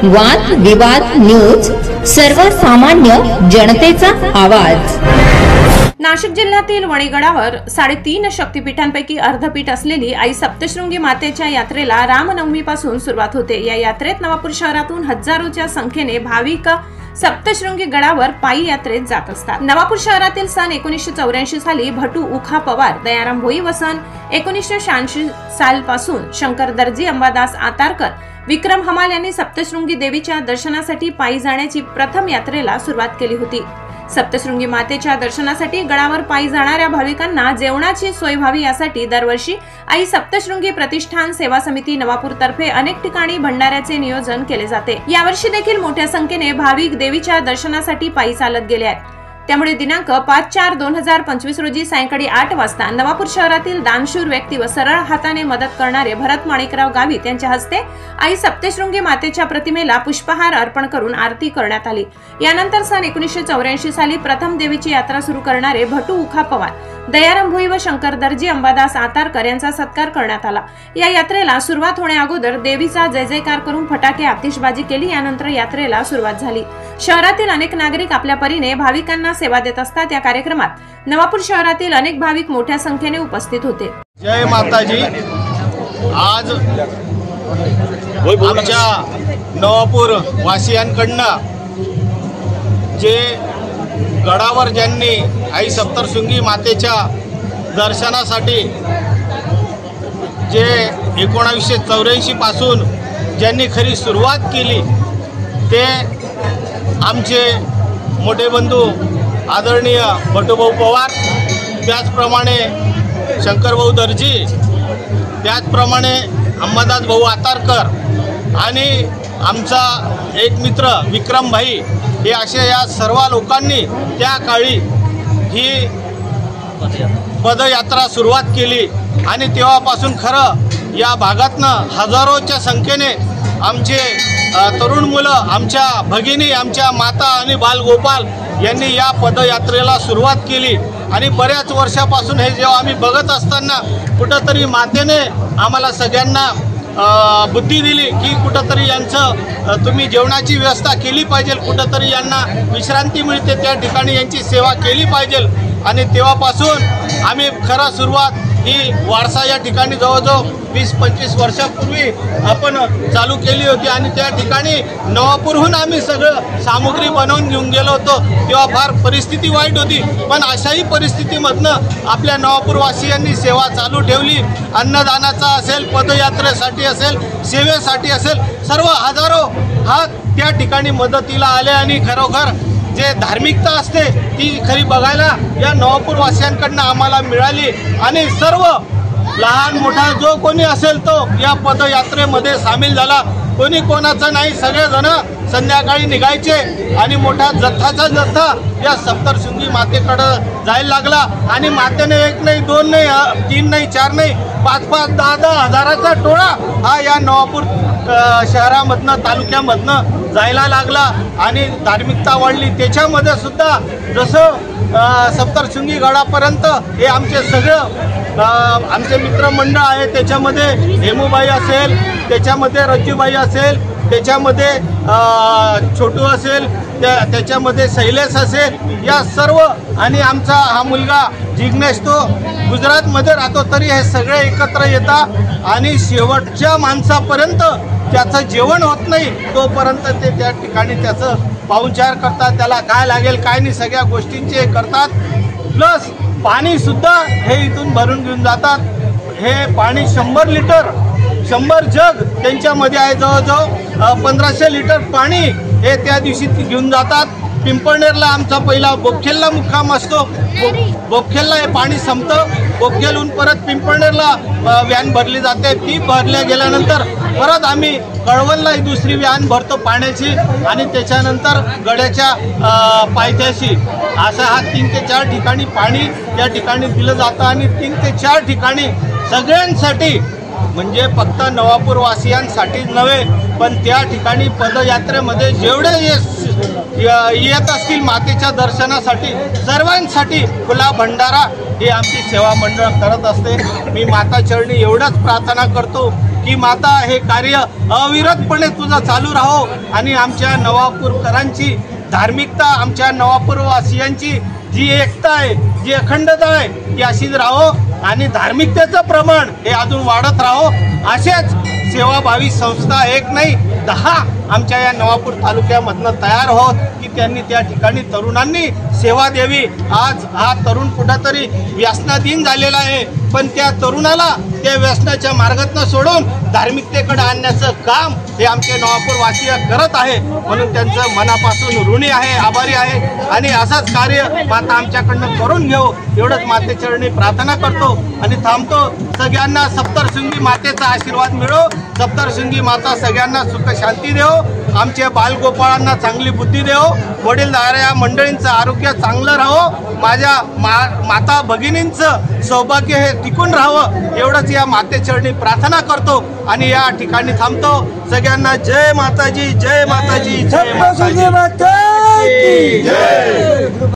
वाद विवाद न्यूज, सर्वसामान्य जनतेचा आवाज। नाशिक जिल्ह्यातील वणीगडावर 3.5 शक्तिपीठांपैकी अर्धपीठ असलेली आई सप्तशृंगी मातेच्या यात्रेला रामनवमीपासून सुरुवात होते। या यात्रेत नवापूर शहरातून हजारोच्या संख्येने भाविक सप्तशृंगी गडावर पायी यात्रेत जात असतात। नवापूर शहरातील सन 1984 साली भटू उखा पवार, दयाराम भोई व सन 1986 सालपासून शंकर दर्जी, अंबादास आतारकर, विक्रम हमाल यांनी सप्तशृंगी देवीच्या दर्शनासाठी पायी जाण्याची प्रथम यात्रेला सुरुवात केली होती। सप्तशृंगी मातेच्या दर्शनासाठी गडावर पायी जाणाऱ्या भाविकांना जेवणाची सोय व्हावी यासाठी दरवर्षी आई सप्तशृंगी प्रतिष्ठान सेवा समिती नवापूर तर्फे अनेक ठिकाणी भंडाऱ्याचे नियोजन केले जाते। यावर्षी देखील मोठ्या संख्येने भाविक देवीच्या दर्शनासाठी पायी चालत गेले आहेत। त्यामुळे दिनांक 5/4/2025 रोजी सायंकाळी 8 वाजता नवापूर शहरातील दानशूर व्यक्ती व सरळ हाताने मदत करणारे भरत माणिकराव गावित यांच्या हस्ते आई सप्तशृंगी मातेच्या प्रतिमेला पुष्पहार अर्पण करून आरती करण्यात आली। यानंतर सन 1984 साली प्रथम देवीची यात्रा सुरू करणारे भटू उखा पवार, दयाराम भोई व शंकर दर्जी, अंबादास आतारकर यांचा सत्कार करण्यात आला। या यात्रेला सुरुवात होण्या अगोदर देवीचा जय जयकार करून फटाके आतिषबाजी केली। यानंतर यात्रेला सुरुवात झाली। शहरातील अनेक नागरिक आपल्या परीने भाविकांना सेवा देत असतात। या कार्यक्रमात नवापूर शहरातील अनेक भाविक मोठ्या संख्येने उपस्थित होते। जय माताजी। आज आमच्या नवापूर वासियांकडनं जे गडावर ज्यांनी आई सप्तशृंगी मातेच्या दर्शनासाठी जे 1984 पासून ज्यांनी खरी सुरुवात केली ते आमचे मोठे बंधू आदरणीय भटूभाऊ पवार, त्याचप्रमाणे शंकरभाऊ दर्जी, त्याचप्रमाणे अंबादास भाऊ आतारकर आणि आमचा एक मित्र विक्रम भाई, हे असे या सर्व लोकांनी त्या काळी ही पदयात्रा सुरुवात केली आणि तेव्हापासून खरं या भागातनं हजारोच्या संख्येने आमचे तरुण मुलं, आमच्या भगिनी, आमच्या माता आणि बालगोपाल यांनी या पदयात्रेला सुरुवात केली। आणि बऱ्याच वर्षापासून हे जेव्हा आम्ही बघत असताना कुठंतरी मातेने आम्हाला सगळ्यांना बुद्धी दिली की कुठंतरी यांचं तुम्ही जेवणाची व्यवस्था केली पाहिजे, कुठंतरी यांना विश्रांती मिळते त्या ठिकाणी यांची सेवा केली पाहिजे। आणि तेव्हापासून आम्ही खरं सुरुवात ही वारसा या ठिकाणी जवळजवळ 20-25 वर्षापूर्वी आपण चालू केली होती आणि त्या ठिकाणी नवापूरहून आम्ही सगळं सामुग्री बनवून घेऊन गेलो होतो। तेव्हा फार परिस्थिती वाईट होती, पण अशाही परिस्थितीमधनं आपल्या नवापूरवासियांनी सेवा चालू ठेवली। अन्नदानाचा असेल, पदयात्रेसाठी असेल, सेवेसाठी असेल, सर्व हजारो हात त्या ठिकाणी मदतीला आले आणि खरोखर जे धार्मिकता असते ती खरी बघायला या नवापूरवासियांकडनं आम्हाला मिळाली। आणि सर्व लहान मोठा जो कोणी असेल तो या पदयात्रेमध्ये सामील झाला। कोणी कोणाचं नाही, सगळेजण संध्याकाळी निघायचे आणि मोठा जथ्थाचा जथ्था या सप्तशृंगी मातेकडं जायला लागला। आणि मातेने 1 नाही, 2 नाही, 3 नाही, 4 नाही, 5-5, 10-10 हजाराचा टोळा हा या नवापूर शहरामधनं, तालुक्यामधनं जायला लागला आणि धार्मिकता वाढली। त्याच्यामध्ये सुद्धा जसं सप्तशृंगी गडापर्यंत हे आमचे सगळं आमचे मित्रमंडळ आहे, त्याच्यामध्ये हेमूबाई असेल, त्याच्यामध्ये रज्जूबाई असेल, त्याच्यामध्ये छोटू असेल, त्याच्यामध्ये शैलेश असेल, या सर्व आणि आमचा हा मुलगा जिग्नेश तो गुजरातमध्ये राहतो, तरी हे सगळे एकत्र येतात आणि शेवटच्या माणसापर्यंत त्याचं जेवण होत नाही तोपर्यंत ते त्या ठिकाणी त्याचं पाहुणचार करतात, त्याला काय लागेल काय नाही सगळ्या गोष्टींचे करतात। प्लस पाणीसुद्धा हे इथून भरून घेऊन जातात। हे पाणी 100 लिटर 100 जग त्यांच्यामध्ये आहे। जवळजवळ 1500 लिटर पाणी हे त्या दिवशी घेऊन जातात। पिंपळनेरला आमचा पहिला बोपखेलला मुक्काम असतो, बोपखेलला हे पाणी संपतं, बोपखेलहून परत पिंपळनेरला व्हॅन भरली जाते। ती भरल्या गेल्यानंतर परत आम्ही कळवणला दुसरी व्हॅन भरतो पाण्याची आणि त्याच्यानंतर गड्याच्या पायथ्याशी असा हा 3 ते 4 ठिकाणी पाणी त्या ठिकाणी दिलं जातं। आणि 3 ते 4 ठिकाणी सगळ्यांसाठी, म्हणजे फक्त नवापूरवासियांसाठीच नव्हे पण त्या ठिकाणी पदयात्रेमध्ये जेवढे येत असतील मातेच्या दर्शनासाठी सर्वांसाठी खुला भंडारा ही आमची सेवा मंडळ करत असते। मी माता चरणी एवढंच प्रार्थना करतो की माता हे कार्य अविरतपणे तुझं चालू राहो आणि आमच्या नवापूरकरांची धार्मिकता, आमच्या नवापूरवासियांची जी एकता आहे, जी अखंडता आहे ती अशीच राहो आणि धार्मिकतेचं प्रमाण हे अजून वाढत राहो. अशाच सेवाभावी संस्था एक नाही 10 आमच्या या नवापूर तालुक्यामधनं तयार होत की त्यांनी त्या ठिकाणी तरुणांनी सेवा द्यावी. आज हा तरुण कुठंतरी व्यसनाधीन झालेला आहे, पण त्या तरुणाला त्या व्यसनाच्या मार्गातनं सोडून धार्मिकतेकडे आणण्याचं काम हे आमचे नवापूरवासीय करत आहे. म्हणून त्यांचं मनापासून ऋणी आहे, आभारी आहे आणि असंच कार्य माता आमच्याकडनं करून घेऊ एवढंच मातेचरणी प्रार्थना करतो आणि थांबतो. सगळ्यांना सप्तशृंगी मातेचा आशीर्वाद मिळो. सप्तशृंगी माता सगळ्यांना सुख शांती देव. आमच्या बालगोपाळांना चांगली बुद्धी देव. वडीलधाऱ्या मंडळींचं आरोग्य चांगलं राहो. माझ्या माता भगिनींचं सौभाग्य हे टिकून राहावं एवढंच या मातेचरणी प्रार्थना करतो आणि या ठिकाणी थांबतो. सगळ्यांना जय माताजी, जय माताजी, जय माताजी.